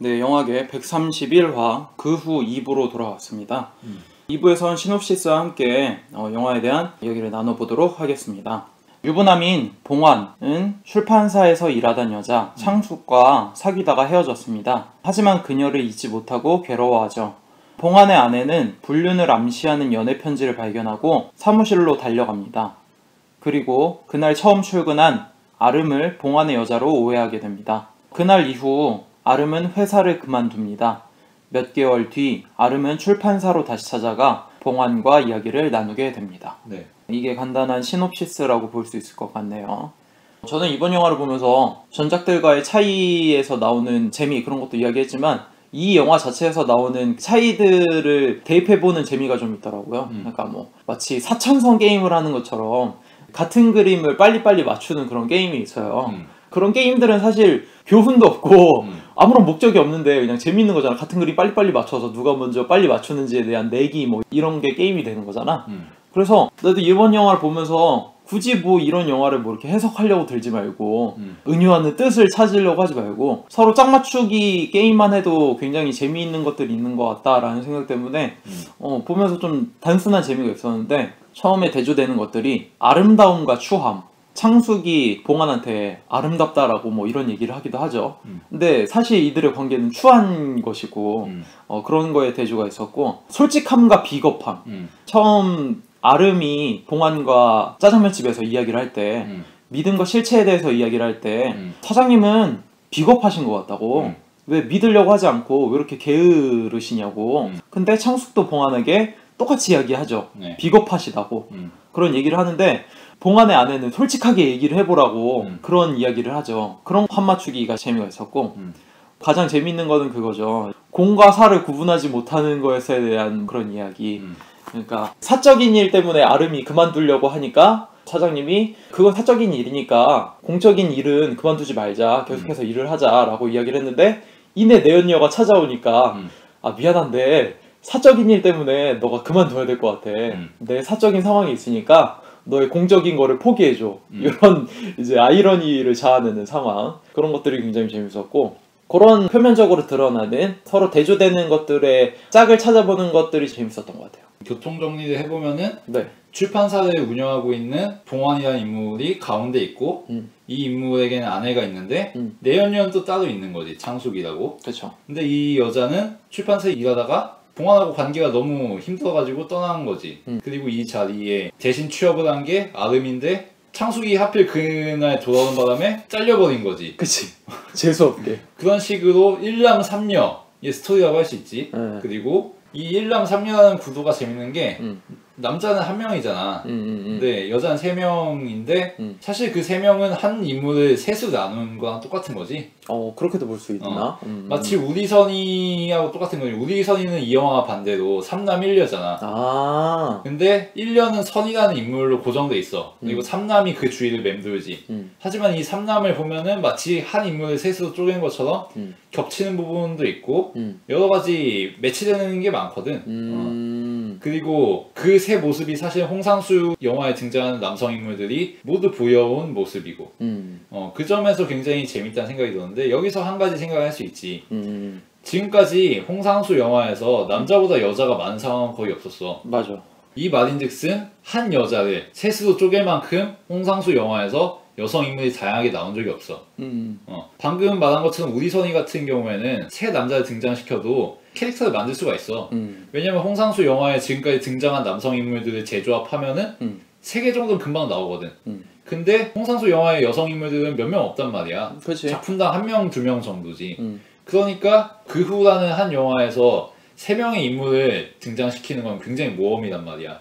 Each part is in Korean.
네, 영화계 131화 그 후 2부로 돌아왔습니다. 2부에선 시놉시스와 함께 영화에 대한 이야기를 나눠보도록 하겠습니다. 유부남인 봉환은 출판사에서 일하던 여자 창숙과 사귀다가 헤어졌습니다. 하지만 그녀를 잊지 못하고 괴로워하죠. 봉환의 아내는 불륜을 암시하는 연애 편지를 발견하고 사무실로 달려갑니다. 그리고 그날 처음 출근한 아름을 봉환의 여자로 오해하게 됩니다. 그날 이후 아름은 회사를 그만둡니다. 몇 개월 뒤 아름은 출판사로 다시 찾아가 봉환과 이야기를 나누게 됩니다. 네. 이게 간단한 시놉시스라고 볼 수 있을 것 같네요. 저는 이번 영화를 보면서 전작들과의 차이에서 나오는 재미 그런 것도 이야기했지만 이 영화 자체에서 나오는 차이들을 대입해보는 재미가 좀 있더라고요. 그러니까 뭐 마치 사천성 게임을 하는 것처럼 같은 그림을 빨리빨리 맞추는 그런 게임이 있어요. 그런 게임들은 사실 교훈도 없고 아무런 목적이 없는데 그냥 재밌는 거잖아. 같은 그림 빨리빨리 맞춰서 누가 먼저 빨리 맞추는지에 대한 내기 뭐 이런 게 게임이 되는 거잖아. 그래서 나도 이번 영화를 보면서 굳이 뭐 이런 영화를 뭐 이렇게 해석하려고 들지 말고 은유하는 뜻을 찾으려고 하지 말고 서로 짝 맞추기 게임만 해도 굉장히 재미있는 것들이 있는 것 같다라는 생각 때문에 보면서 좀 단순한 재미가 있었는데 처음에 대조되는 것들이 아름다움과 추함, 창숙이 봉환한테 아름답다라고 뭐 이런 얘기를 하기도 하죠. 근데 사실 이들의 관계는 추한 것이고 그런 거에 대조가 있었고 솔직함과 비겁함. 처음 아름이 봉환과 짜장면집에서 이야기를 할 때 믿음과 실체에 대해서 이야기를 할 때 사장님은 비겁하신 것 같다고 왜 믿으려고 하지 않고 왜 이렇게 게으르시냐고 근데 창숙도 봉환에게 똑같이 이야기하죠. 네. 비겁하시다고 그런 얘기를 하는데 봉환의 아내는 솔직하게 얘기를 해보라고 그런 이야기를 하죠. 그런 판맞추기가 재미가 있었고 가장 재미있는 거는 그거죠. 공과 사를 구분하지 못하는 것에 대한 그런 이야기. 그러니까 사적인 일 때문에 아름이 그만두려고 하니까 사장님이 그건 사적인 일이니까 공적인 일은 그만두지 말자 계속해서 일을 하자라고 이야기를 했는데 이내 내연녀가 찾아오니까 아 미안한데 사적인 일 때문에 너가 그만둬야 될 것 같아. 내 사적인 상황이 있으니까 너의 공적인 거를 포기해줘. 이런 이제 아이러니를 자아내는 상황 그런 것들이 굉장히 재밌었고 그런 표면적으로 드러나는 서로 대조되는 것들의 짝을 찾아보는 것들이 재밌었던 것 같아요. 교통 정리를 해보면은 네. 출판사를 운영하고 있는 봉환이라는 인물이 가운데 있고 이 인물에게는 아내가 있는데 내연녀는 또 따로 있는 거지. 창숙이라고. 그렇죠. 근데 이 여자는 출판사에 일하다가 봉환하고 관계가 너무 힘들어가지고 떠나는 거지. 그리고 이 자리에 대신 취업을 한 게 아름인데 창숙이 하필 그날 돌아오는 바람에 잘려버린 거지. 그치. 재수없게. 그런 식으로 일남삼녀의 스토리라고 할 수 있지. 그리고 이 일남삼녀라는 구도가 재밌는 게 남자는 한 명이잖아. 근데 여자는 세 명인데 사실 그 세 명은 한 인물을 셋으로 나누는 거랑 똑같은 거지. 그렇게도 볼 수 있나? 마치 우리선이하고 똑같은 거지. 우리선이는 이 영화 반대로 3남 1녀잖아. 아. 근데 1녀는 선이라는 인물로 고정돼 있어. 그리고 3남이 그 주위를 맴돌지. 하지만 이 3남을 보면은 마치 한 인물을 셋으로 쪼갠 것처럼 겹치는 부분도 있고 여러 가지 매치되는 게 많거든. 그리고 그 세 모습이 사실 홍상수 영화에 등장하는 남성 인물들이 모두 보여온 모습이고 그 점에서 굉장히 재밌다는 생각이 드는데 여기서 한 가지 생각을 할 수 있지. 지금까지 홍상수 영화에서 남자보다 여자가 많은 상황은 거의 없었어. 맞아. 이 말인즉슨 한 여자를 셋으로 쪼갤 만큼 홍상수 영화에서 여성 인물이 다양하게 나온 적이 없어. 방금 말한 것처럼 우리선이 같은 경우에는 세 남자를 등장시켜도 캐릭터를 만들 수가 있어. 왜냐면 홍상수 영화에 지금까지 등장한 남성 인물들을 재조합하면은 3개 정도는 금방 나오거든. 근데 홍상수 영화의 여성 인물들은 몇 명 없단 말이야. 그치. 작품당 1명, 2명 정도지. 그러니까 그 후라는 한 영화에서 3명의 인물을 등장시키는 건 굉장히 모험이란 말이야.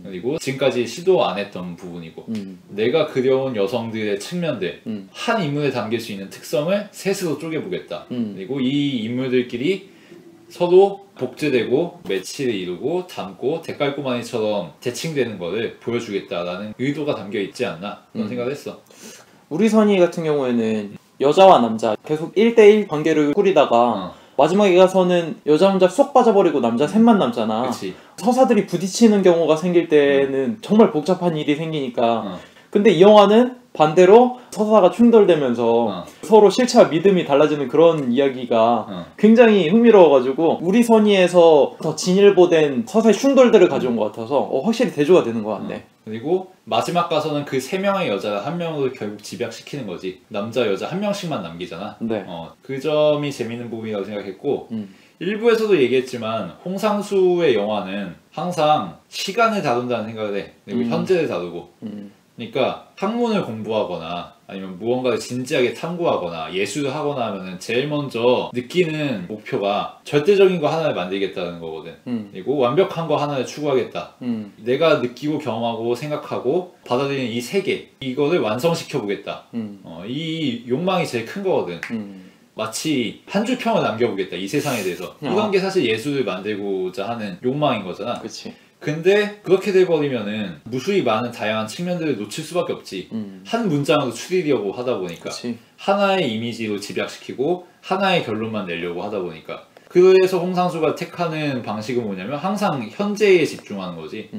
그리고 지금까지 시도 안 했던 부분이고 내가 그려온 여성들의 측면들 한 인물에 담길 수 있는 특성을 셋으로 쪼개보겠다. 그리고 이 인물들끼리 서로 복제되고 매치를 이루고 닮고 대깔꼬마니처럼 대칭되는 거를 보여주겠다라는 의도가 담겨 있지 않나 그런 생각을 했어. 우리선이 같은 경우에는 여자와 남자 계속 1대1 관계를 꾸리다가 마지막에 가서는 여자 혼자 쏙 빠져버리고 남자 셋만 남잖아. 그치. 서사들이 부딪히는 경우가 생길 때는 정말 복잡한 일이 생기니까 근데 이 영화는 반대로 서사가 충돌되면서 서로 실체와 믿음이 달라지는 그런 이야기가 굉장히 흥미로워가지고 우리 선의에서 더 진일보된 서사의 충돌들을 가져온 것 같아서 확실히 대조가 되는 것 같네. 그리고 마지막 가서는 그 세 명의 여자가 한 명으로 결국 집약시키는 거지. 남자 여자 한 명씩만 남기잖아. 네. 그 점이 재밌는 부분이라고 생각했고 일부에서도 얘기했지만 홍상수의 영화는 항상 시간을 다룬다는 생각을 해. 그리고 현재를 다루고 그러니까 학문을 공부하거나 아니면 무언가를 진지하게 탐구하거나 예술을 하거나 하면은 제일 먼저 느끼는 목표가 절대적인 거 하나를 만들겠다는 거거든. 그리고 완벽한 거 하나를 추구하겠다. 내가 느끼고 경험하고 생각하고 받아들이는 이 세계 이거를 완성시켜 보겠다. 이 욕망이 제일 큰 거거든. 마치 한 줄 평을 남겨보겠다 이 세상에 대해서. 이런 게 사실 예술을 만들고자 하는 욕망인 거잖아. 그치. 근데 그렇게 돼버리면은 무수히 많은 다양한 측면들을 놓칠 수밖에 없지. 한 문장으로 추리려고 하다 보니까 그치. 하나의 이미지로 집약시키고 하나의 결론만 내려고 하다 보니까 그래서 홍상수가 택하는 방식은 뭐냐면 항상 현재에 집중하는 거지.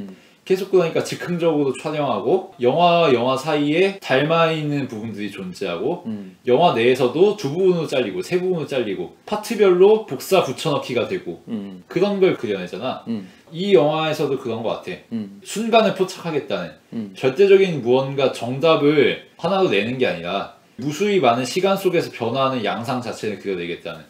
계속 그러니까 즉흥적으로 촬영하고 영화와 영화 사이에 닮아있는 부분들이 존재하고 영화 내에서도 두 부분으로 잘리고 세 부분으로 잘리고 파트별로 복사 붙여넣기가 되고 그런 걸 그려내잖아. 이 영화에서도 그런 것 같아. 순간을 포착하겠다는 절대적인 무언가 정답을 하나로 내는 게 아니라 무수히 많은 시간 속에서 변화하는 양상 자체를 그려내겠다는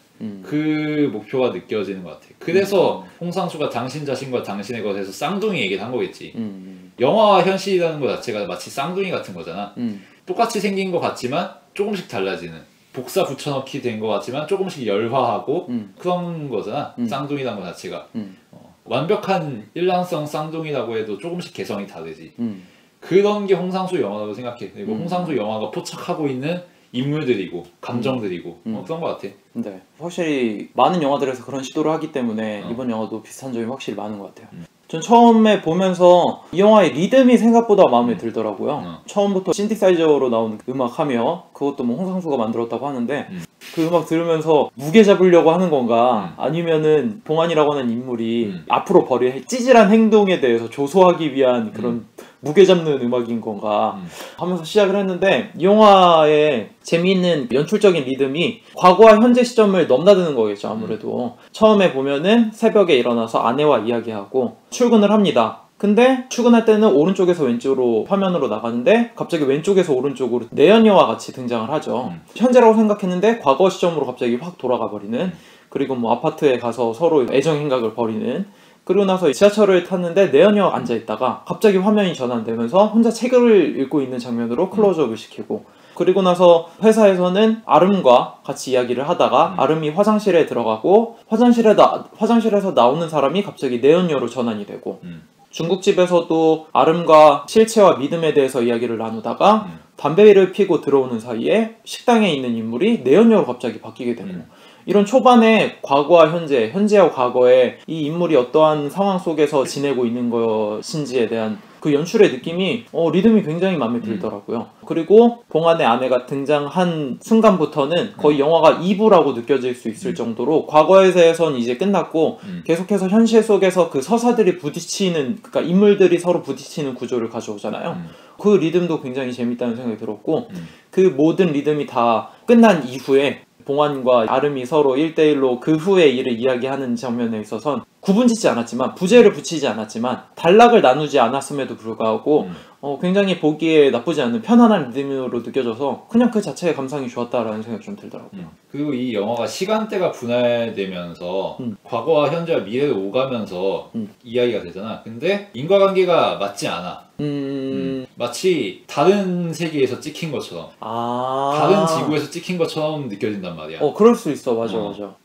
그 목표가 느껴지는 것 같아. 그래서 홍상수가 당신 자신과 당신의 것에서 쌍둥이 얘기를 한 거겠지. 영화와 현실이라는 것 자체가 마치 쌍둥이 같은 거잖아. 똑같이 생긴 것 같지만 조금씩 달라지는, 복사 붙여넣기 된 것 같지만 조금씩 열화하고 그런 거잖아. 쌍둥이라는 것 자체가. 완벽한 일란성 쌍둥이라고 해도 조금씩 개성이 다르지. 그런 게 홍상수 영화라고 생각해. 그리고 홍상수 영화가 포착하고 있는 인물들이고 감정들이고 그런 것 같아. 네, 확실히 많은 영화들에서 그런 시도를 하기 때문에 이번 영화도 비슷한 점이 확실히 많은 것 같아요. 전 처음에 보면서 이 영화의 리듬이 생각보다 마음에 들더라고요. 처음부터 신디사이저로 나온 음악하며 그것도 뭐 홍상수가 만들었다고 하는데 그 음악 들으면서 무게 잡으려고 하는 건가 아니면은 봉환이라고 하는 인물이 앞으로 벌일 찌질한 행동에 대해서 조소하기 위한 그런 무게 잡는 음악인 건가 하면서 시작을 했는데 이 영화의 재미있는 연출적인 리듬이 과거와 현재 시점을 넘나드는 거겠죠. 아무래도 처음에 보면은 새벽에 일어나서 아내와 이야기하고 출근을 합니다. 근데 출근할 때는 오른쪽에서 왼쪽으로 화면으로 나가는데 갑자기 왼쪽에서 오른쪽으로 내연녀와 같이 등장을 하죠. 현재라고 생각했는데 과거 시점으로 갑자기 확 돌아가 버리는, 그리고 뭐 아파트에 가서 서로 애정 행각을 벌이는, 그리고 나서 지하철을 탔는데 내연녀가 앉아있다가 갑자기 화면이 전환되면서 혼자 책을 읽고 있는 장면으로 클로즈업을 시키고, 그리고 나서 회사에서는 아름과 같이 이야기를 하다가 아름이 화장실에 들어가고 화장실에서 나오는 사람이 갑자기 내연녀로 전환이 되고, 중국집에서도 아름과 실체와 믿음에 대해서 이야기를 나누다가 담배를 피고 들어오는 사이에 식당에 있는 인물이 내연녀로 갑자기 바뀌게 되고, 이런 초반에 과거와 현재와 과거에 이 인물이 어떠한 상황 속에서 지내고 있는 것인지에 대한 그 연출의 느낌이 리듬이 굉장히 마음에 들더라고요. 그리고 봉환의 아내가 등장한 순간부터는 거의 영화가 2부라고 느껴질 수 있을 정도로 과거에 대해서는 이제 끝났고 계속해서 현실 속에서 그 서사들이 부딪히는, 그러니까 인물들이 서로 부딪히는 구조를 가져오잖아요. 그 리듬도 굉장히 재밌다는 생각이 들었고 그 모든 리듬이 다 끝난 이후에 봉환과 아름이 서로 1대1로 그 후의 일을 이야기하는 장면에 있어선 구분짓지 않았지만, 부제를 붙이지 않았지만, 단락을 나누지 않았음에도 불구하고 굉장히 보기에 나쁘지 않은 편안한 리듬으로 느껴져서 그냥 그 자체의 감상이 좋았다라는 생각이 좀 들더라고요. 그리고 이 영화가 시간대가 분할되면서 과거와 현재와 미래를 오가면서 이야기가 되잖아. 근데 인과관계가 맞지 않아. 마치 다른 세계에서 찍힌 것처럼, 다른 지구에서 찍힌 것처럼 느껴진단 말이야. 그럴 수 있어. 맞아.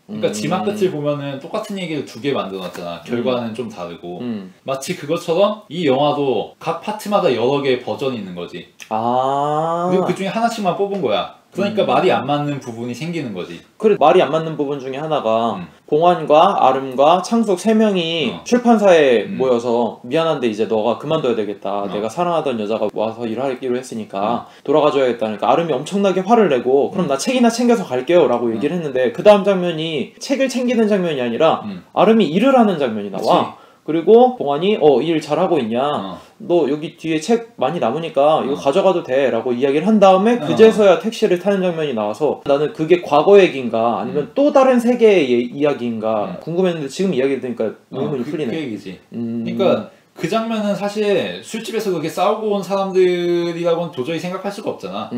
그러니까 지막 끝을 보면은 똑같은 얘기를 두 개 만들어놨잖아. 결과는 좀 다르고. 마치 그것처럼 이 영화도 각 파트마다 여러 개의 버전이 있는 거지. 그리고 그 중에 하나씩만 뽑은 거야. 그러니까 말이 안 맞는 부분이 생기는 거지. 그래, 말이 안 맞는 부분 중에 하나가 봉환과 아름과 창숙 3명이 출판사에 모여서 미안한데 이제 너가 그만둬야 되겠다. 내가 사랑하던 여자가 와서 일하기로 했으니까 돌아가줘야겠다. 그러니까 아름이 엄청나게 화를 내고 그럼 나 책이나 챙겨서 갈게요 라고 얘기를 했는데 그 다음 장면이 책을 챙기는 장면이 아니라 아름이 일을 하는 장면이 나와. 그리고 봉환이 일 잘하고 있냐, 너 여기 뒤에 책 많이 남으니까 이거 가져가도 돼 라고 이야기를 한 다음에 그제서야 택시를 타는 장면이 나와서 나는 그게 과거 얘기인가 아니면 또 다른 세계의 이야기인가 궁금했는데 지금 이야기를 들으니까 의문이 풀리네. 그 얘기지. 그러니까 그 장면은 사실 술집에서 그렇게 싸우고 온 사람들이라고는 도저히 생각할 수가 없잖아.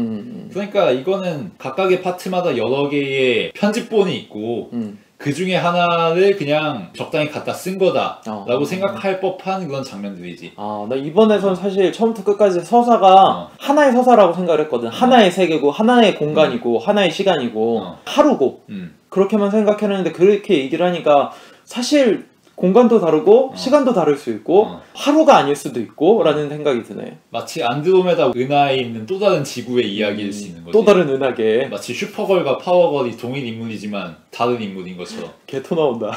그러니까 이거는 각각의 파트마다 여러 개의 편집본이 있고 그 중에 하나를 그냥 적당히 갖다 쓴 거다라고 생각할 법한 그런 장면들이지. 나 이번에선 사실 처음부터 끝까지 서사가 하나의 서사라고 생각을 했거든. 하나의 세계고 하나의 공간이고 하나의 시간이고 하루고 그렇게만 생각했는데 그렇게 얘기를 하니까 사실 공간도 다르고 시간도 다를 수 있고 하루가 아닐 수도 있고 라는 생각이 드네. 마치 안드로메다 은하에 있는 또 다른 지구의 이야기일 수 있는 거지. 또 다른 은하계. 마치 슈퍼걸과 파워걸이 동일 인물이지만 다른 인물인 것처럼. 개토 나온다.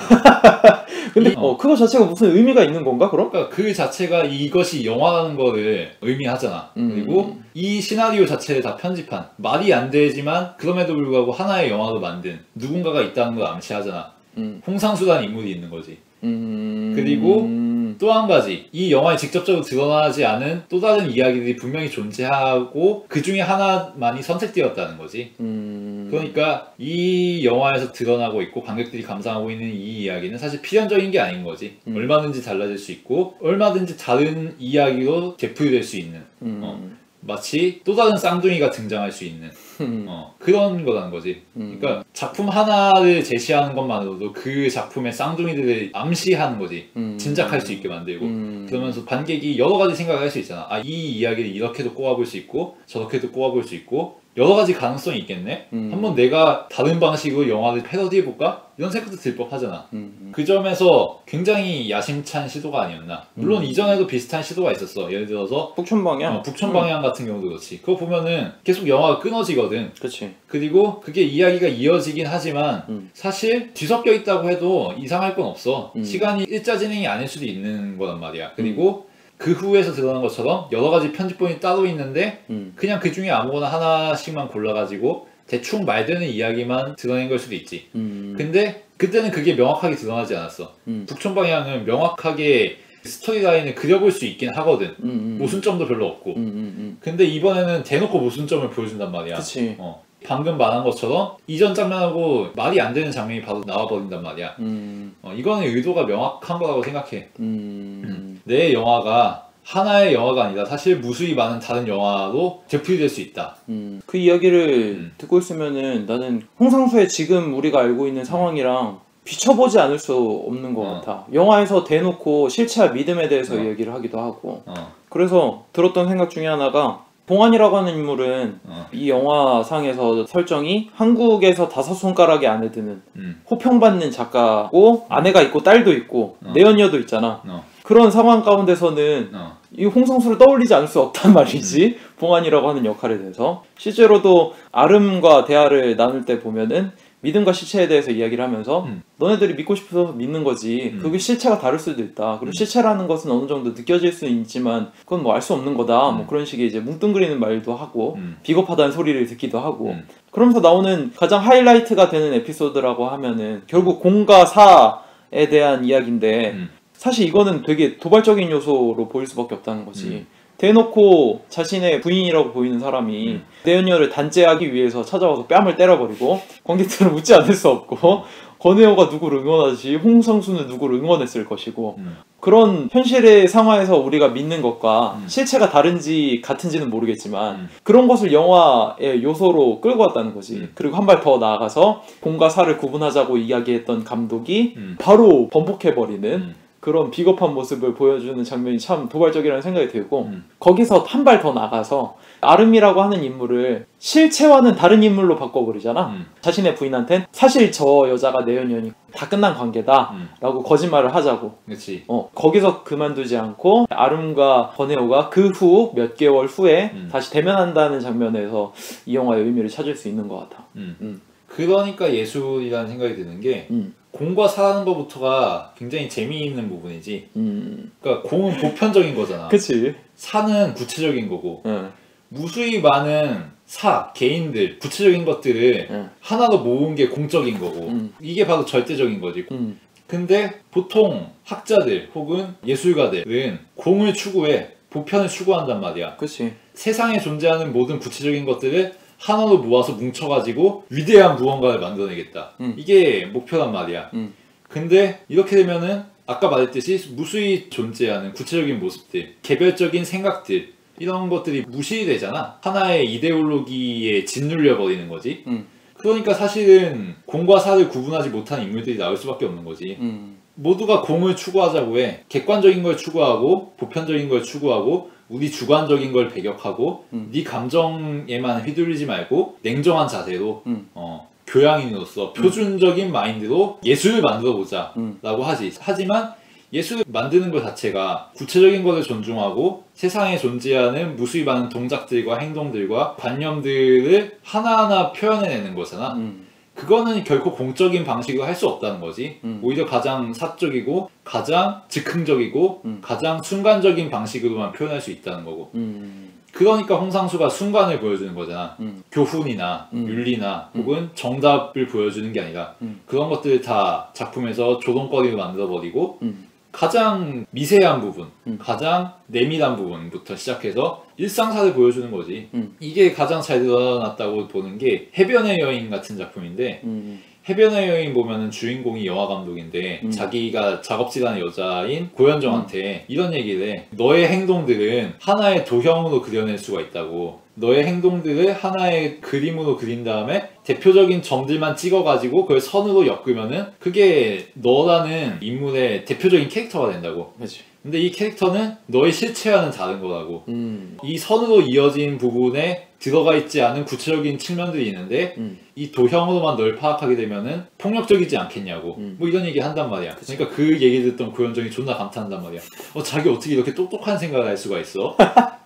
근데 그거 자체가 무슨 의미가 있는 건가 그럼? 그러니까 그 자체가 이것이 영화라는 거를 의미하잖아. 그리고 이 시나리오 자체를 다 편집한 말이 안 되지만 그럼에도 불구하고 하나의 영화로 만든 누군가가 있다는 걸 암시하잖아. 홍상수라는 인물이 있는 거지. 그리고 또 한 가지, 이 영화에 직접적으로 드러나지 않은 또 다른 이야기들이 분명히 존재하고 그 중에 하나만이 선택되었다는 거지. 그러니까 이 영화에서 드러나고 있고 관객들이 감상하고 있는 이 이야기는 사실 필연적인 게 아닌 거지. 얼마든지 달라질 수 있고 얼마든지 다른 이야기로 되풀이될 수 있는 마치 또 다른 쌍둥이가 등장할 수 있는 그런 거라는 거지. 그러니까 작품 하나를 제시하는 것만으로도 그 작품의 쌍둥이들을 암시하는 거지. 짐작할 수 있게 만들고 그러면서 관객이 여러 가지 생각을 할 수 있잖아. 이 이야기를 이렇게도 꼬아볼 수 있고 저렇게도 꼬아볼 수 있고 여러 가지 가능성이 있겠네. 한번 내가 다른 방식으로 영화를 패러디해볼까? 이런 생각도 들 법하잖아. 그 점에서 굉장히 야심찬 시도가 아니었나. 물론 이전에도 비슷한 시도가 있었어. 예를 들어서 북촌방향? 북촌방향 같은 경우도 그렇지. 그거 보면은 계속 영화가 끊어지거든. 그치. 그리고 그게 이야기가 이어지긴 하지만 사실 뒤섞여 있다고 해도 이상할 건 없어. 시간이 일자 진행이 아닐 수도 있는 거란 말이야. 그리고 그 후에서 드러난 것처럼 여러 가지 편집본이 따로 있는데 그냥 그 중에 아무거나 하나씩만 골라가지고 대충 말되는 이야기만 드러낸 걸 수도 있지. 근데 그때는 그게 명확하게 드러나지 않았어. 북촌방향은 명확하게 스토리라인을 그려볼 수 있긴 하거든. 모순점도 별로 없고. 근데 이번에는 대놓고 모순점을 보여준단 말이야. 그치. 방금 말한 것처럼 이전 장면하고 말이 안 되는 장면이 바로 나와버린단 말이야. 이거는 의도가 명확한 거라고 생각해. 내 영화가 하나의 영화가 아니라 사실 무수히 많은 다른 영화로 되풀이될 수 있다. 그 이야기를 듣고 있으면은 나는 홍상수의 지금 우리가 알고 있는 상황이랑 비춰보지 않을 수 없는 것 같아. 영화에서 대놓고 실체와 믿음에 대해서 이야기를 하기도 하고. 그래서 들었던 생각 중에 하나가 봉환이라고 하는 인물은 이 영화상에서 설정이 한국에서 5손가락에 안에 드는 호평받는 작가고 아내가 있고 딸도 있고 내연녀도 있잖아. 그런 상황 가운데서는 이 홍상수를 떠올리지 않을 수 없단 말이지. 봉환이라고 하는 역할에 대해서 실제로도 아름과 대화를 나눌 때 보면은 믿음과 실체에 대해서 이야기를 하면서 너네들이 믿고 싶어서 믿는 거지 그게 실체가 다를 수도 있다. 그리고 실체라는 것은 어느 정도 느껴질 수 있지만 그건 뭐 알 수 없는 거다. 뭐 그런 식의 이제 뭉뚱그리는 말도 하고 비겁하다는 소리를 듣기도 하고 그러면서 나오는 가장 하이라이트가 되는 에피소드라고 하면은 결국 공과 사에 대한 이야기인데 사실 이거는 되게 도발적인 요소로 보일 수밖에 없다는 거지. 대놓고 자신의 부인이라고 보이는 사람이 내연녀를 단죄하기 위해서 찾아와서 뺨을 때려버리고 관객들은 묻지 않을 수 없고 권혜호가 누구를 응원하지 홍상수는 누구를 응원했을 것이고 그런 현실의 상황에서 우리가 믿는 것과 실체가 다른지 같은지는 모르겠지만 그런 것을 영화의 요소로 끌고 왔다는 거지. 그리고 한 발 더 나아가서 공과 사를 구분하자고 이야기했던 감독이 바로 번복해버리는 그런 비겁한 모습을 보여주는 장면이 참 도발적이라는 생각이 들고 거기서 한 발 더 나가서 아름이라고 하는 인물을 실체와는 다른 인물로 바꿔버리잖아. 자신의 부인한텐 사실 저 여자가 내연녀니 다 끝난 관계다 라고 거짓말을 하자고. 그치. 거기서 그만두지 않고 아름과 권혜호가 그 후 몇 개월 후에 다시 대면한다는 장면에서 이 영화의 의미를 찾을 수 있는 것 같아. 그러니까 예술이라는 생각이 드는 게 공과 사라는 것부터가 굉장히 재미있는 부분이지. 그러니까 공은 보편적인 거잖아. 그치. 사는 구체적인 거고 무수히 많은 개인들, 구체적인 것들을 하나로 모은 게 공적인 거고 이게 바로 절대적인 거지. 근데 보통 학자들 혹은 예술가들은 공을 추구해 보편을 추구한단 말이야. 그치. 세상에 존재하는 모든 구체적인 것들을 하나로 모아서 뭉쳐가지고 위대한 무언가를 만들어내겠다. 이게 목표란 말이야. 근데 이렇게 되면은 아까 말했듯이 무수히 존재하는 구체적인 모습들, 개별적인 생각들 이런 것들이 무시되잖아. 하나의 이데올로기에 짓눌려 버리는 거지. 그러니까 사실은 공과 사를 구분하지 못한 인물들이 나올 수밖에 없는 거지. 모두가 공을 추구하자고 해. 객관적인 걸 추구하고 보편적인 걸 추구하고 우리 주관적인 걸 배격하고 네 감정에만 휘둘리지 말고 냉정한 자세로 교양인으로서 표준적인 마인드로 예술을 만들어보자 라고 하지. 하지만 예술을 만드는 것 자체가 구체적인 것을 존중하고 세상에 존재하는 무수히 많은 동작들과 행동들과 관념들을 하나하나 표현해내는 거잖아. 그거는 결코 공적인 방식으로 할 수 없다는 거지. 오히려 가장 사적이고 가장 즉흥적이고 가장 순간적인 방식으로만 표현할 수 있다는 거고. 그러니까 홍상수가 순간을 보여주는 거잖아. 교훈이나 윤리나 혹은 정답을 보여주는 게 아니라 그런 것들을 다 작품에서 조롱거리로 만들어버리고 가장 미세한 부분, 가장 내밀한 부분부터 시작해서 일상사를 보여주는 거지. 이게 가장 잘 드러났다고 보는 게 해변의 여인 같은 작품인데 해변의 여인 보면은 주인공이 영화 감독인데 자기가 작업실하는 여자인 고현정한테 이런 얘기를 해. 너의 행동들은 하나의 도형으로 그려낼 수가 있다고. 너의 행동들을 하나의 그림으로 그린 다음에 대표적인 점들만 찍어가지고 그걸 선으로 엮으면은 그게 너라는 인물의 대표적인 캐릭터가 된다고. 그치. 근데 이 캐릭터는 너의 실체와는 다른 거라고. 이 선으로 이어진 부분에 들어가 있지 않은 구체적인 측면들이 있는데 이 도형으로만 널 파악하게 되면은 폭력적이지 않겠냐고. 뭐 이런 얘기 한단 말이야. 그치. 그러니까 그 얘기 듣던 고현정이 존나 감탄한단 말이야. 자기 어떻게 이렇게 똑똑한 생각을 할 수가 있어?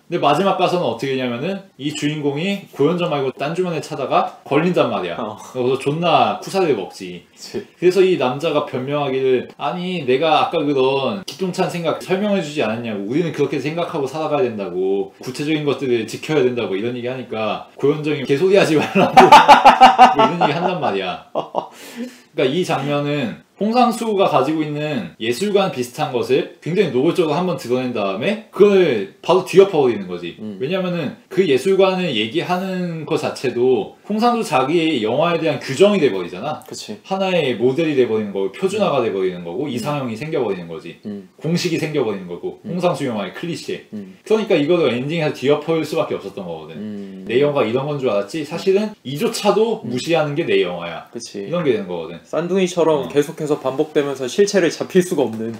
근데 마지막 가서는 어떻게 되냐면은 이 주인공이 고현정 말고 딴 주머니에 차다가 걸린단 말이야. 그래서 존나 쿠사를 먹지. 그치. 그래서 이 남자가 변명하기를 아니 내가 아까 그런 기똥찬 생각 설명해주지 않았냐고. 우리는 그렇게 생각하고 살아가야 된다고. 구체적인 것들을 지켜야 된다고 이런 얘기 하니까 고현정이 개소리하지 말라고 뭐 이런 얘기 한단 말이야. 그러니까 이 장면은 홍상수가 가지고 있는 예술관 비슷한 것을 굉장히 노골적으로 한번 드러낸 다음에 그걸 바로 뒤엎어버리는 거지. 왜냐면은 그 예술관을 얘기하는 것 자체도 홍상수 자기의 영화에 대한 규정이 돼버리잖아. 그치. 하나의 모델이 돼버리는 거고 표준화가 돼버리는 거고 이상형이 생겨버리는 거지. 공식이 생겨버리는 거고 홍상수 영화의 클리셰. 그러니까 이거를 엔딩에서 뒤엎을 수밖에 없었던 거거든. 내 영화 이런 건 줄 알았지 사실은 이조차도 무시하는 게 내 영화야. 그치. 이런 게 되는 거거든. 쌍둥이처럼 계속해서 반복되면서 실체를 잡힐 수가 없는.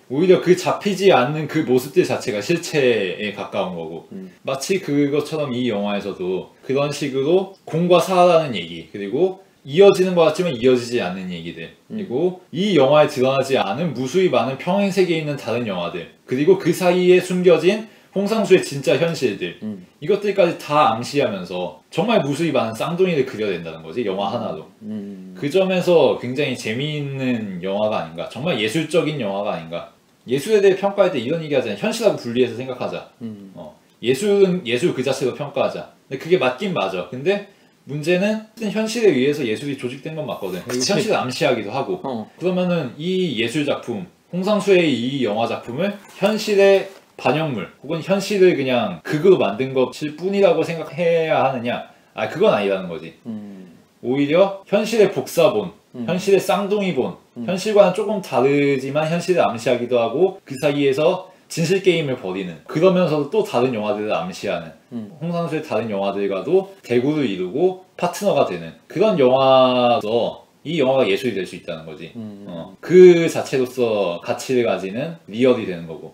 오히려 그 잡히지 않는 그 모습들 자체가 실체에 가까운 거고 마치 그것처럼 이 영화에서도 그런 식으로 공과 사라는 얘기 그리고 이어지는 것 같지만 이어지지 않는 얘기들 그리고 이 영화에 드러나지 않은 무수히 많은 평행세계에 있는 다른 영화들 그리고 그 사이에 숨겨진 홍상수의 진짜 현실들 이것들까지 다 암시하면서 정말 무수히 많은 쌍둥이를 그려낸다는 거지 영화 하나로. 그 점에서 굉장히 재미있는 영화가 아닌가 정말 예술적인 영화가 아닌가. 예술에 대해 평가할 때 이런 얘기 하잖아요. 현실하고 분리해서 생각하자. 예술은 예술 그 자체로 평가하자. 근데 그게 맞긴 맞아. 근데 문제는 현실에 의해서 예술이 조직된 건 맞거든. 그리고 그치. 현실을 암시하기도 하고. 그러면은 이 예술 작품 홍상수의 이 영화 작품을 현실의 반영물 혹은 현실을 그냥 극으로 만든 것일 뿐이라고 생각해야 하느냐? 그건 아니라는 거지. 오히려 현실의 복사본, 현실의 쌍둥이본, 현실과는 조금 다르지만 현실을 암시하기도 하고 그 사이에서 진실 게임을 벌이는 그러면서도 또 다른 영화들을 암시하는 홍상수의 다른 영화들과도 대구를 이루고 파트너가 되는 그런 영화로 이 영화가 예술이 될 수 있다는 거지. 그 자체로서 가치를 가지는 리얼이 되는 거고.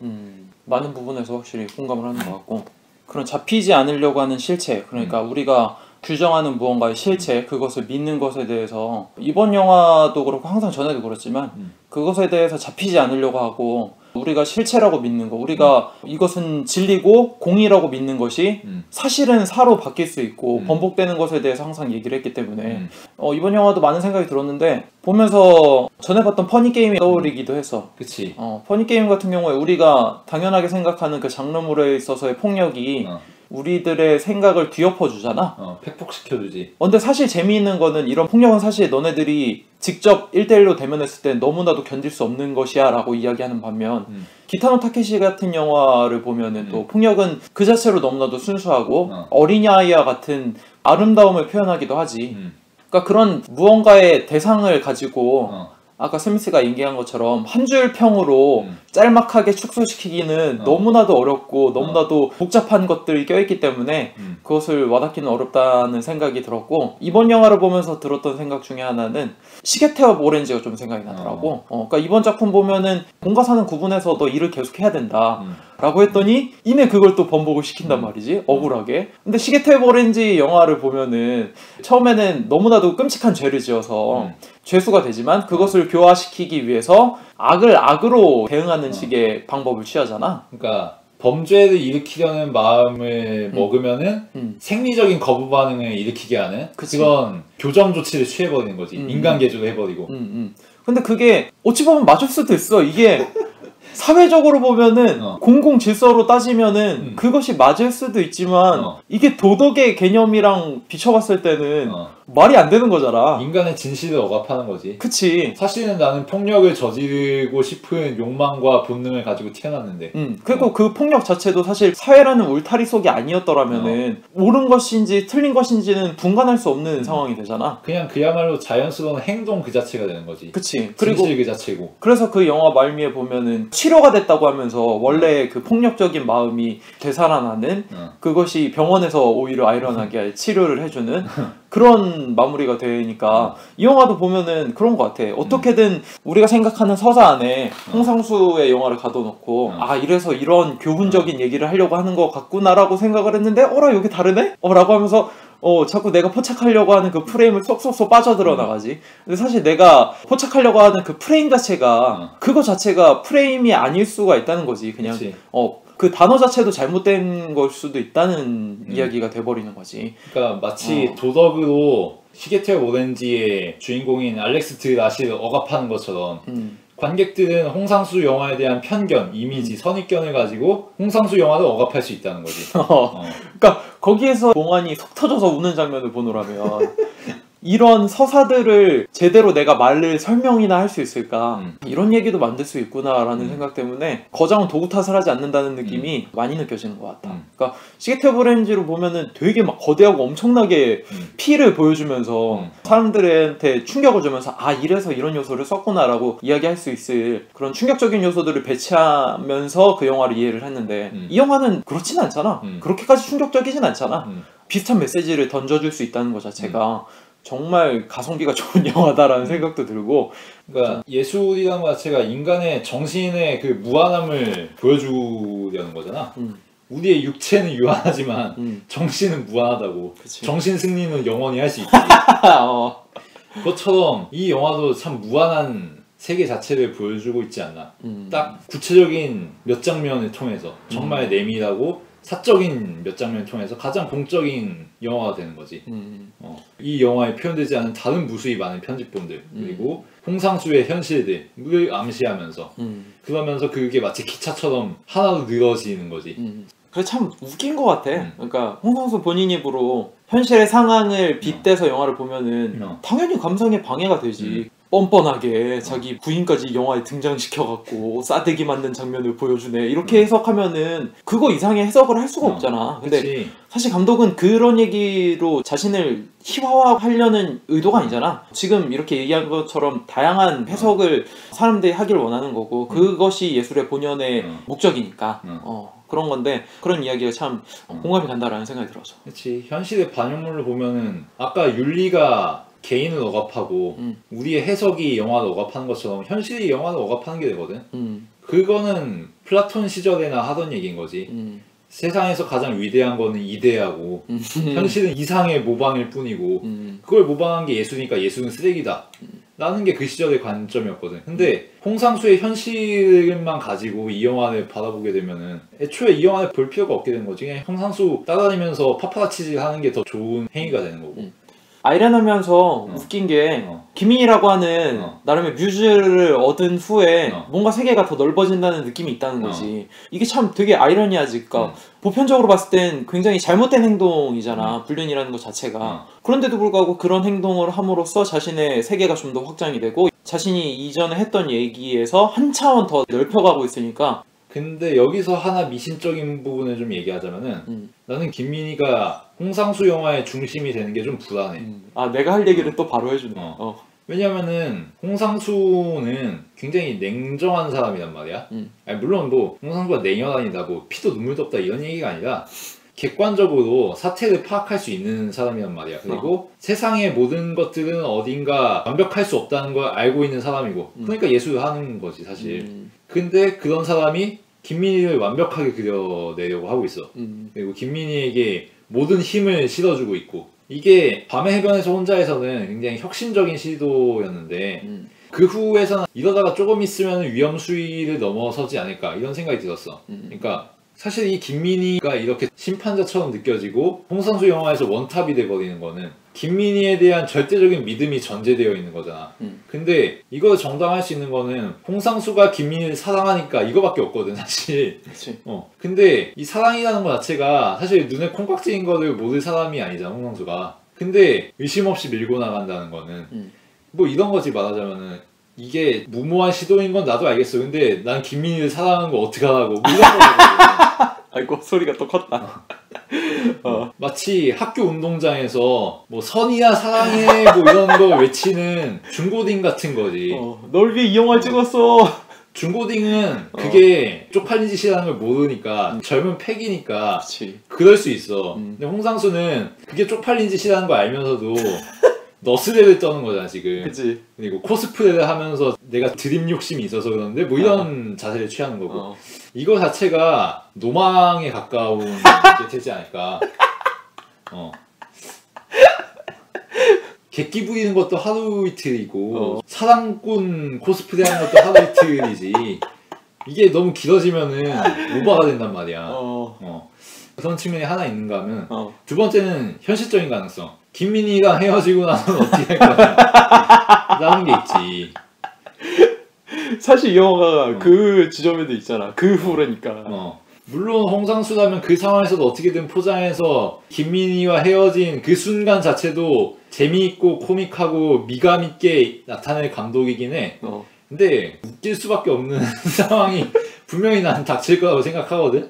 많은 부분에서 확실히 공감을 하는 것 같고 그런 잡히지 않으려고 하는 실체 그러니까 우리가 규정하는 무언가의 실체 그것을 믿는 것에 대해서 이번 영화도 그렇고 항상 전에도 그렇지만 그것에 대해서 잡히지 않으려고 하고 우리가 실체라고 믿는 거 우리가 이것은 진리고 공이라고 믿는 것이 사실은 사로 바뀔 수 있고 번복되는 것에 대해서 항상 얘기를 했기 때문에 이번 영화도 많은 생각이 들었는데 보면서 전에 봤던 퍼니게임이 떠오르기도 했어. 그치. 퍼니게임 같은 경우에 우리가 당연하게 생각하는 그 장르물에 있어서의 폭력이 우리들의 생각을 뒤엎어 주잖아. 팩폭시켜주지. 근데 사실 재미있는 거는 이런 폭력은 사실 너네들이 직접 1대1로 대면했을 때 너무나도 견딜 수 없는 것이야 라고 이야기하는 반면 기타노 타케시 같은 영화를 보면은 또 폭력은 그 자체로 너무나도 순수하고 어린아이와 같은 아름다움을 표현하기도 하지. 그러니까 그런 무언가의 대상을 가지고 아까 스미스가 얘기한 것처럼 한 줄 평으로 짤막하게 축소시키기는 너무나도 어렵고 너무나도 복잡한 것들이 껴있기 때문에 그것을 와닿기는 어렵다는 생각이 들었고, 이번 영화를 보면서 들었던 생각 중에 하나는 시계태엽 오렌지가 좀 생각이 나더라고. 그러니까 이번 작품 보면은 공과 사는 구분해서 너 일을 계속 해야 된다 라고 했더니 이내 그걸 또 번복을 시킨단 말이지, 억울하게. 근데 시계태엽 오렌지 영화를 보면은 처음에는 너무나도 끔찍한 죄를 지어서 죄수가 되지만 그것을 교화시키기 위해서 악을 악으로 대응하는 식의 방법을 취하잖아. 그러니까 범죄를 일으키려는 마음을 먹으면은 생리적인 거부 반응을 일으키게 하는 그런 교정 조치를 취해버리는 거지. 인간 개조를 해버리고. 근데 그게 어찌 보면 맞을 수도 있어. 이게 사회적으로 보면은 공공 질서로 따지면은 그것이 맞을 수도 있지만 이게 도덕의 개념이랑 비춰봤을 때는 말이 안 되는 거잖아. 인간의 진실을 억압하는 거지. 그치. 사실은 나는 폭력을 저지르고 싶은 욕망과 본능을 가지고 태어났는데 그리고 그 폭력 자체도 사실 사회라는 울타리 속이 아니었더라면은 옳은 것인지 틀린 것인지는 분간할 수 없는 상황이 되잖아. 그냥 그야말로 자연스러운 행동 그 자체가 되는 거지. 그치. 그리고 진실 그 자체고. 그래서 그 영화 말미에 보면은 치료가 됐다고 하면서 원래 그 폭력적인 마음이 되살아나는 그것이 병원에서 오히려 아이러니하게 치료를 해주는 그런 마무리가 되니까 이 영화도 보면은 그런 것 같아. 어떻게든 우리가 생각하는 서사 안에 홍상수의 영화를 가둬놓고 아 이래서 이런 교훈적인 얘기를 하려고 하는 것 같구나라고 생각을 했는데 어라 여기 다르네? 라고 하면서 자꾸 내가 포착하려고 하는 그 프레임을 쏙쏙쏙 빠져들어 나가지. 근데 사실 내가 포착하려고 하는 그 프레임 자체가 그거 자체가 프레임이 아닐 수가 있다는 거지. 그냥 그 단어 자체도 잘못된 걸 수도 있다는 이야기가 돼버리는 거지. 그러니까 마치 도덕으로 시계태엽 오렌지의 주인공인 알렉스 드라시를 억압하는 것처럼 관객들은 홍상수 영화에 대한 편견, 이미지, 선입견을 가지고 홍상수 영화를 억압할 수 있다는 거지. 그러니까 거기에서 몽환이 속 터져서 우는 장면을 보노라면 이런 서사들을 제대로 내가 말을 설명이나 할 수 있을까? 이런 얘기도 만들 수 있구나라는 생각 때문에 거장은 도구 탓을 하지 않는다는 느낌이 많이 느껴지는 것 같아. 그러니까 시계태엽 오렌지로 보면은 되게 막 거대하고 엄청나게 피를 보여주면서 사람들한테 충격을 주면서 아 이래서 이런 요소를 썼구나라고 이야기할 수 있을 그런 충격적인 요소들을 배치하면서 그 영화를 이해를 했는데 이 영화는 그렇진 않잖아. 그렇게까지 충격적이진 않잖아. 비슷한 메시지를 던져줄 수 있다는 것 자체가 정말 가성비가 좋은 영화다라는 생각도 들고. 그러니까 예술이라는 것 자체가 인간의 정신의 그 무한함을 보여주려는 거잖아. 우리의 육체는 유한하지만 정신은 무한하다고. 그치. 정신 승리는 영원히 할 수 있지. 그것처럼 이 영화도 참 무한한 세계 자체를 보여주고 있지 않나. 딱 구체적인 몇 장면을 통해서 정말 내밀하고 사적인 몇 장면을 통해서 가장 공적인 영화가 되는 거지. 이 영화에 표현되지 않은 다른 무수히 많은 편집본들 그리고 홍상수의 현실들을 암시하면서 그러면서 그게 마치 기차처럼 하나로 늘어지는 거지. 그래 참 웃긴 것 같아. 그러니까 홍상수 본인 입으로 현실의 상황을 빗대서 영화를 보면은 당연히 감상에 방해가 되지. 뻔뻔하게 자기 부인까지 영화에 등장시켜갖고 싸대기 맞는 장면을 보여주네 이렇게 해석하면은 그거 이상의 해석을 할 수가 없잖아. 근데 그치. 사실 감독은 그런 얘기로 자신을 희화화하려는 의도가 아니잖아. 지금 이렇게 얘기한 것처럼 다양한 해석을 사람들이 하길 원하는 거고 그것이 예술의 본연의 목적이니까 그런 건데 그런 이야기가 참 공감이 간다라는 생각이 들어서. 그렇지. 현실의 반영물을 보면은 아까 윤리가 개인을 억압하고 우리의 해석이 영화를 억압하는 것처럼 현실이 영화를 억압하는 게 되거든. 그거는 플라톤 시절에나 하던 얘기인 거지. 세상에서 가장 위대한 거는 이데아고 현실은 이상의 모방일 뿐이고 그걸 모방한 게 예술이니까 예술은 쓰레기다 라는 게 그 시절의 관점이었거든. 근데 홍상수의 현실만 가지고 이 영화를 바라보게 되면은 애초에 이 영화를 볼 필요가 없게 되는 거지. 그냥 홍상수 따라다니면서 파파라치질 하는 게 더 좋은 행위가 되는 거고. 아이러니하면서 웃긴 게 김민희라고 하는 나름의 뮤즈를 얻은 후에 뭔가 세계가 더 넓어진다는 느낌이 있다는 거지. 이게 참 되게 아이러니하지. 그러니까 보편적으로 봤을 땐 굉장히 잘못된 행동이잖아. 불륜이라는 것 자체가. 그런데도 불구하고 그런 행동을 함으로써 자신의 세계가 좀 더 확장이 되고 자신이 이전에 했던 얘기에서 한 차원 더 넓혀가고 있으니까. 근데 여기서 하나 미심적인 부분을 좀 얘기하자면은 나는 김민희가 홍상수 영화의 중심이 되는 게 좀 불안해. 아, 내가 할 얘기를 또 바로 해주네. 왜냐면은 홍상수는 굉장히 냉정한 사람이란 말이야. 아니, 물론 뭐 홍상수가 냉혈한이다, 뭐 피도 눈물도 없다 이런 얘기가 아니라 객관적으로 사태를 파악할 수 있는 사람이란 말이야. 그리고 세상의 모든 것들은 어딘가 완벽할 수 없다는 걸 알고 있는 사람이고, 그러니까 예술을 하는 거지 사실. 근데 그런 사람이 김민희를 완벽하게 그려내려고 하고 있어. 그리고 김민희에게 모든 힘을 실어주고 있고, 이게 밤의 해변에서 혼자에서는 굉장히 혁신적인 시도였는데 그 후에서는 이러다가 조금 있으면 위험 수위를 넘어서지 않을까 이런 생각이 들었어. 그러니까 사실 이 김민희가 이렇게 심판자처럼 느껴지고 홍상수 영화에서 원탑이 돼버리는 거는 김민희에 대한 절대적인 믿음이 전제되어 있는 거잖아. 근데 이걸 정당할 수 있는 거는 홍상수가 김민희를 사랑하니까 이거밖에 없거든 사실. 그치. 근데 이 사랑이라는 것 자체가 사실 눈에 콩깍지인 거를 모를 사람이 아니잖아 홍상수가. 근데 의심 없이 밀고 나간다는 거는 뭐 이런 거지. 말하자면은 이게 무모한 시도인 건 나도 알겠어. 근데 난 김민희를 사랑하는 거 어떡하라고 뭐 이런 거거든. 아이고, 소리가 또 컸다. 마치 학교 운동장에서 뭐 선이야 사랑해 뭐 이런 거 외치는 중고딩 같은 거지. 널 위해 이 영화 찍었어. 중고딩은 그게 쪽팔린 짓이라는 걸 모르니까 젊은 패기니까 그치. 그럴 수 있어. 근데 홍상수는 그게 쪽팔린 짓이라는 걸 알면서도 너스레를 떠는 거잖아 지금. 그치. 그리고 코스프레를 하면서 내가 드림 욕심이 있어서 그러는데 뭐 이런 자세를 취하는 거고. 이거 자체가 노망에 가까운 게 되지 않을까. 객기 부리는 것도 하루 이틀이고 사랑꾼 코스프레 하는 것도 하루 이틀이지. 이게 너무 길어지면은 오버가 된단 말이야. 그런 측면이 하나 있는가 하면 두 번째는 현실적인 가능성. 김민희랑 헤어지고 나서는 어떻게 할 거야 라는 게 있지. 사실 이 영화가 그 지점에도 있잖아. 그 후라니까. 물론 홍상수라면 그 상황에서도 어떻게든 포장해서 김민희와 헤어진 그 순간 자체도 재미있고 코믹하고 미감있게 나타낼 감독이긴 해. 근데 웃길 수밖에 없는 상황이 분명히 난 닥칠 거라고 생각하거든.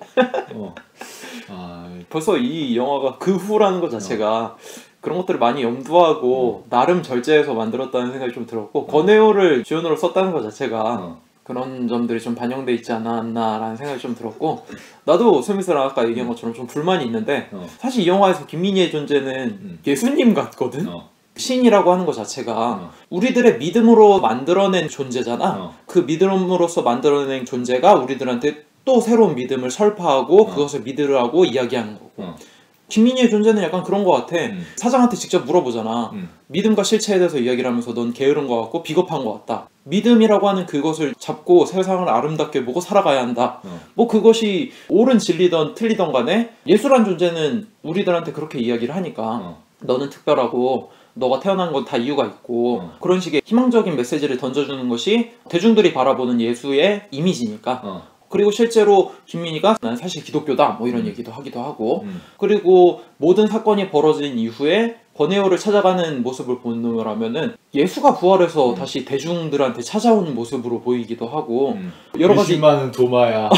벌써 이 영화가 그 후라는 것 자체가 그런 것들을 많이 염두하고 나름 절제해서 만들었다는 생각이 좀 들었고, 권혜호를 주연으로 썼다는 것 자체가 그런 점들이 좀 반영돼 있지 않았나라는 생각이 좀 들었고, 나도 스미스랑 아까 얘기한 것처럼 좀 불만이 있는데 사실 이 영화에서 김민희의 존재는 예수님 같거든. 신이라고 하는 것 자체가 우리들의 믿음으로 만들어낸 존재잖아. 그 믿음으로서 만들어낸 존재가 우리들한테 또 새로운 믿음을 설파하고 그것을 믿으라고 이야기하는 거고, 김민희의 존재는 약간 그런 것 같아. 사장한테 직접 물어보잖아. 믿음과 실체에 대해서 이야기를 하면서 넌 게으른 것 같고 비겁한 것 같다. 믿음이라고 하는 그것을 잡고 세상을 아름답게 보고 살아가야 한다. 뭐 그것이 옳은 진리든 틀리든 간에 예수란 존재는 우리들한테 그렇게 이야기를 하니까 너는 특별하고 너가 태어난 건 다 이유가 있고 그런 식의 희망적인 메시지를 던져주는 것이 대중들이 바라보는 예수의 이미지니까. 그리고 실제로 김민희가 난 사실 기독교다 뭐 이런 얘기도 하기도 하고, 그리고 모든 사건이 벌어진 이후에 권혜호를 찾아가는 모습을 보느라면은 예수가 부활해서 다시 대중들한테 찾아오는 모습으로 보이기도 하고, 여러 가지. 의심하는 도마야.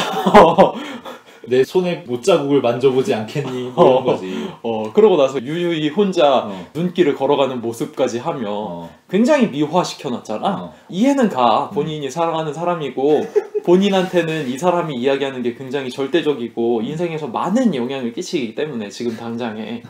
내 손에 못자국을 만져보지 않겠니? 이런 거지. 그러고 나서 유유히 혼자 눈길을 걸어가는 모습까지 하며 굉장히 미화시켜놨잖아. 이해는 가. 본인이 사랑하는 사람이고 본인한테는 이 사람이 이야기하는 게 굉장히 절대적이고 인생에서 많은 영향을 끼치기 때문에 지금 당장에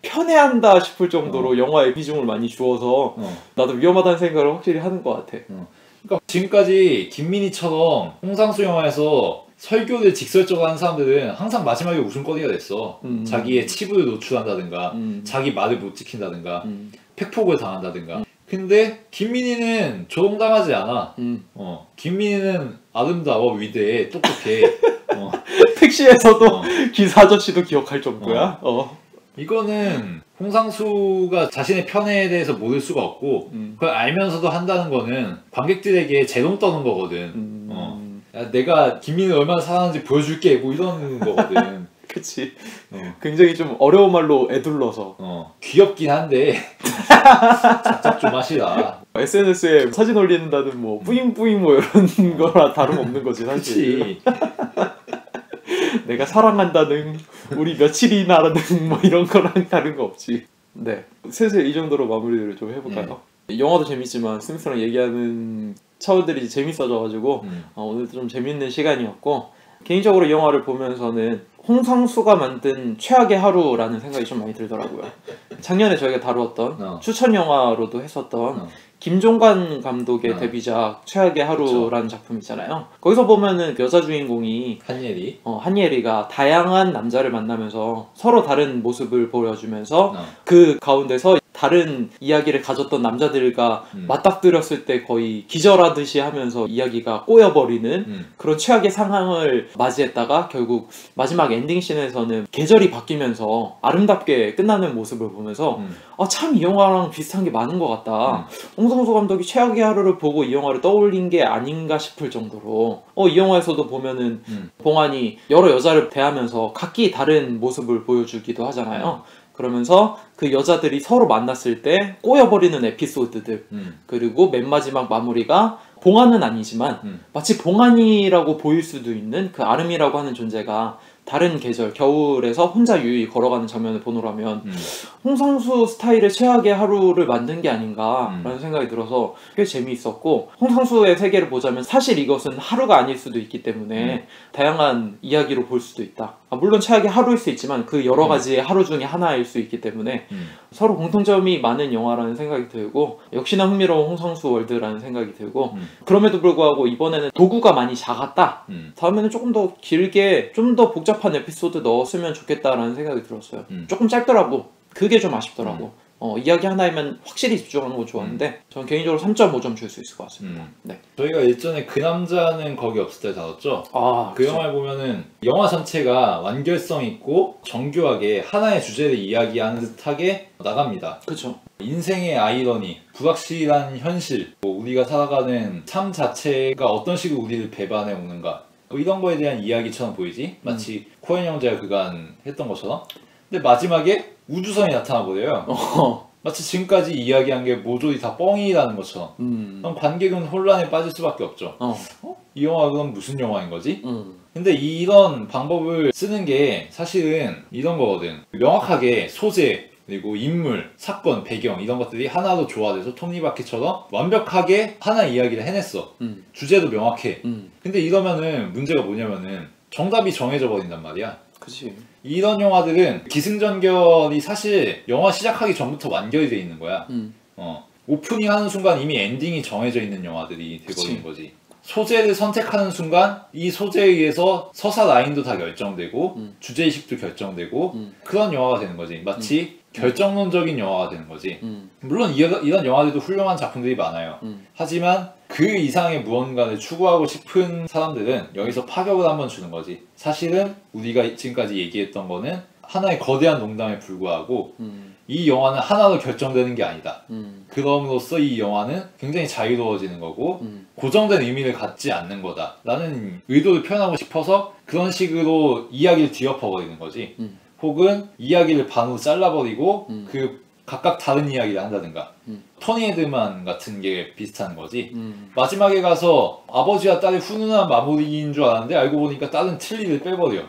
편애한다 싶을 정도로 영화에 비중을 많이 주어서 나도 위험하다는 생각을 확실히 하는 것 같아. 그러니까 지금까지 김민희처럼 홍상수 영화에서 설교를 직설적으로 하는 사람들은 항상 마지막에 웃음거리가 됐어. 자기의 치부를 노출한다든가 자기 말을 못 지킨다든가 팩폭을 당한다든가. 근데 김민희는 조롱당하지 않아. 김민희는 아름다워, 위대해, 똑똑해. 택시에서도 기사 아저씨도 기억할 정도야. 이거는 홍상수가 자신의 편에 대해서 모를 수가 없고 그걸 알면서도 한다는 거는 관객들에게 재롱 떠는 거거든. 야, 내가 김민을 얼마나 사랑하는지 보여줄게 뭐 이런 거거든. 그치. 굉장히 좀 어려운 말로 애둘러서. 귀엽긴 한데 작작 좀 하시라. SNS에 사진 올리는다든 뭐 뿌잉뿌잉 뭐 이런 거랑 다름없는 거지 사실. 그치. 내가 사랑한다는 우리 며칠이나라는 뭐 이런 거랑 다른 거 없지. 네, 슬슬 이 정도로 마무리를 좀 해볼까요? 영화도 재밌지만 스미스랑 얘기하는 차원들이 재밌어져가지고 오늘도 좀 재밌는 시간이었고, 개인적으로 이 영화를 보면서는 홍상수가 만든 최악의 하루라는 생각이 좀 많이 들더라고요. 작년에 저희가 다루었던 추천 영화로도 했었던 김종관 감독의 데뷔작 최악의 하루라는 작품 있잖아요. 거기서 보면은 여자 주인공이 한예리가 다양한 남자를 만나면서 서로 다른 모습을 보여주면서 그 가운데서 다른 이야기를 가졌던 남자들과 맞닥뜨렸을 때 거의 기절하듯이 하면서 이야기가 꼬여버리는 그런 최악의 상황을 맞이했다가 결국 마지막 엔딩씬에서는 계절이 바뀌면서 아름답게 끝나는 모습을 보면서 참 이 영화랑 비슷한 게 많은 것 같다. 홍상수 감독이 최악의 하루를 보고 이 영화를 떠올린 게 아닌가 싶을 정도로 이 영화에서도 보면은 봉환이 여러 여자를 대하면서 각기 다른 모습을 보여주기도 하잖아요. 그러면서 그 여자들이 서로 만났을 때 꼬여버리는 에피소드들, 그리고 맨 마지막 마무리가 봉환은 아니지만 마치 봉환이라고 보일 수도 있는 그 아름이라고 하는 존재가 다른 계절, 겨울에서 혼자 유유히 걸어가는 장면을 보노라면 홍상수 스타일의 최악의 하루를 만든 게 아닌가라는 생각이 들어서 꽤 재미있었고, 홍상수의 세계를 보자면 사실 이것은 하루가 아닐 수도 있기 때문에 다양한 이야기로 볼 수도 있다. 물론 최악의 하루일 수 있지만 그 여러 가지의 하루 중에 하나일 수 있기 때문에 서로 공통점이 많은 영화라는 생각이 들고, 역시나 흥미로운 홍상수 월드라는 생각이 들고, 그럼에도 불구하고 이번에는 도구가 많이 작았다. 다음에는 조금 더 길게 좀 더 복잡한 에피소드 넣었으면 좋겠다라는 생각이 들었어요. 조금 짧더라고. 그게 좀 아쉽더라고. 이야기 하나이면 확실히 집중하는 거 좋았는데 저는 개인적으로 3.5점 줄 수 있을 것 같습니다. 네. 저희가 예전에 그 남자는 거기 없을 때 다뤘죠? 그 그쵸. 영화를 보면은 영화 전체가 완결성 있고 정교하게 하나의 주제를 이야기하는 듯하게 나갑니다. 그쵸. 인생의 아이러니, 불확실한 현실, 우리가 살아가는 삶 자체가 어떤 식으로 우리를 배반해 오는가, 이런 거에 대한 이야기처럼 보이지? 마치 코엔 형제가 그간 했던 것처럼. 근데 마지막에 우주선이 나타나 버려요. 마치 지금까지 이야기한 게 모조리 다 뻥이라는 것처럼. 그럼 관객은 혼란에 빠질 수밖에 없죠. 이 영화가 그럼 무슨 영화인 거지? 근데 이런 방법을 쓰는 게 사실은 이런 거거든. 명확하게 소재, 그리고 인물, 사건, 배경 이런 것들이 하나로 조화돼서 톱니바퀴처럼 완벽하게 하나 이야기를 해냈어. 주제도 명확해. 근데 이러면은 문제가 뭐냐면은 정답이 정해져 버린단 말이야. 그치. 이런 영화들은 기승전결이 사실 영화 시작하기 전부터 완결이 돼 있는 거야. 오프닝 하는 순간 이미 엔딩이 정해져 있는 영화들이 돼버리는 거지. 소재를 선택하는 순간 이 소재에 의해서 서사 라인도 다 결정되고 주제의식도 결정되고 그런 영화가 되는 거지. 마치 결정론적인 영화가 되는 거지. 물론 이런 영화들도 훌륭한 작품들이 많아요. 하지만 그 이상의 무언가를 추구하고 싶은 사람들은 여기서 파격을 한번 주는 거지. 사실은 우리가 지금까지 얘기했던 거는 하나의 거대한 농담에 불과하고 이 영화는 하나로 결정되는 게 아니다. 그럼으로써 이 영화는 굉장히 자유로워지는 거고 고정된 의미를 갖지 않는 거다 라는 의도를 표현하고 싶어서 그런 식으로 이야기를 뒤엎어버리는 거지. 혹은 이야기를 반으로 잘라버리고 그 각각 다른 이야기를 한다든가. 토니 헤드만 같은 게 비슷한 거지. 마지막에 가서 아버지와 딸의 훈훈한 마무리인 줄 알았는데 알고 보니까 딸은 틀니를 빼버려.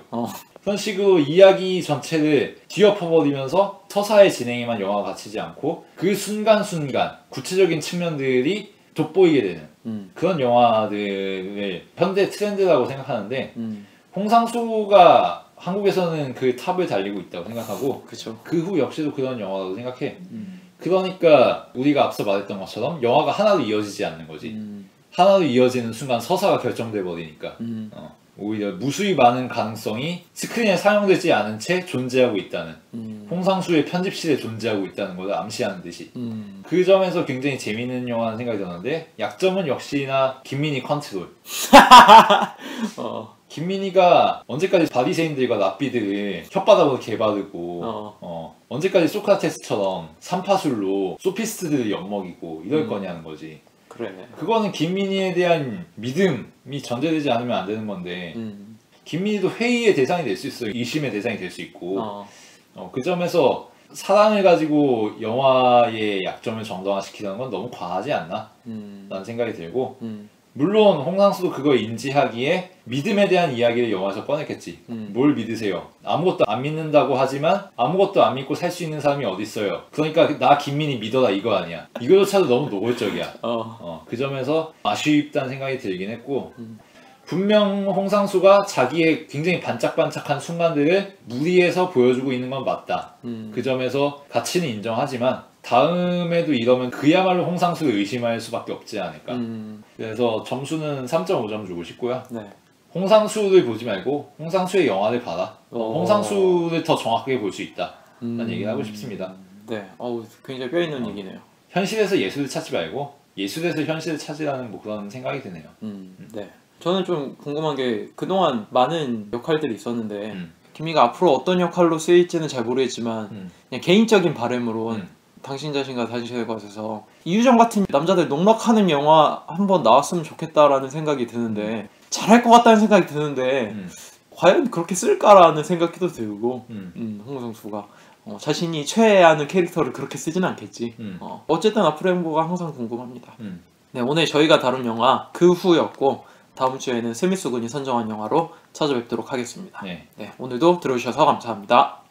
그런 식으로 이야기 전체를 뒤엎어버리면서 서사의 진행에만 영화가 갇히지 않고 그 순간순간 구체적인 측면들이 돋보이게 되는 그런 영화들을 현대 트렌드라고 생각하는데 홍상수가 한국에서는 그 탑을 달리고 있다고 생각하고 그 후 역시도 그런 영화라고 생각해. 그러니까 우리가 앞서 말했던 것처럼 영화가 하나로 이어지지 않는 거지. 하나로 이어지는 순간 서사가 결정돼 버리니까. 오히려 무수히 많은 가능성이 스크린에 사용되지 않은 채 존재하고 있다는 홍상수의 편집실에 존재하고 있다는 것을 암시하는 듯이 그 점에서 굉장히 재미있는 영화라는 생각이 드는데 약점은 역시나 김민희 컨트롤. 김민희가 언제까지 바리새인들과 랍비들을 혓바닥으로 개바르고 언제까지 소크라테스처럼 삼파술로 소피스트들을 엿먹이고 이럴 거냐는 거지. 그래. 그거는 김민희에 대한 믿음이 전제되지 않으면 안 되는 건데 김민희도 회의의 대상이 될 수 있어요. 이심의 대상이 될 수 있고 그 점에서 사랑을 가지고 영화의 약점을 정당화시키는 건 너무 과하지 않나? 라는 생각이 들고 물론 홍상수도 그걸 인지하기에 믿음에 대한 이야기를 영화에서 꺼냈겠지. 뭘 믿으세요? 아무것도 안 믿는다고 하지만 아무것도 안 믿고 살 수 있는 사람이 어디 있어요? 그러니까 나 김민희 믿어라 이거 아니야. 이거조차도 너무 노골적이야. 그 점에서 아쉽다는 생각이 들긴 했고 분명 홍상수가 자기의 굉장히 반짝반짝한 순간들을 무리해서 보여주고 있는 건 맞다. 그 점에서 가치는 인정하지만 다음에도 이러면 그야말로 홍상수를 의심할 수밖에 없지 않을까. 그래서 점수는 3.5점 주고 싶고요. 네. 홍상수를 보지 말고 홍상수의 영화를 봐라. 홍상수를 더 정확하게 볼 수 있다. 라는 얘기를 하고 싶습니다. 네, 굉장히 뼈있는 얘기네요. 현실에서 예술을 찾지 말고 예술에서 현실을 찾으라는 뭐 그런 생각이 드네요. 네. 저는 좀 궁금한 게 그동안 많은 역할들이 있었는데 김희가 앞으로 어떤 역할로 쓰일지는 잘 모르겠지만 그냥 개인적인 바람으론 당신 자신과 당신의 것에서 이유정 같은 남자들 녹록하는 영화 한번 나왔으면 좋겠다라는 생각이 드는데 잘할 것 같다는 생각이 드는데 과연 그렇게 쓸까라는 생각도 들고 홍상수가 자신이 최애하는 캐릭터를 그렇게 쓰지는 않겠지. 어쨌든 앞으로의 행보가 항상 궁금합니다. 네, 오늘 저희가 다룬 영화 그 후였고 다음 주에는 스미스 군이 선정한 영화로 찾아뵙도록 하겠습니다. 네. 네, 오늘도 들어주셔서 감사합니다.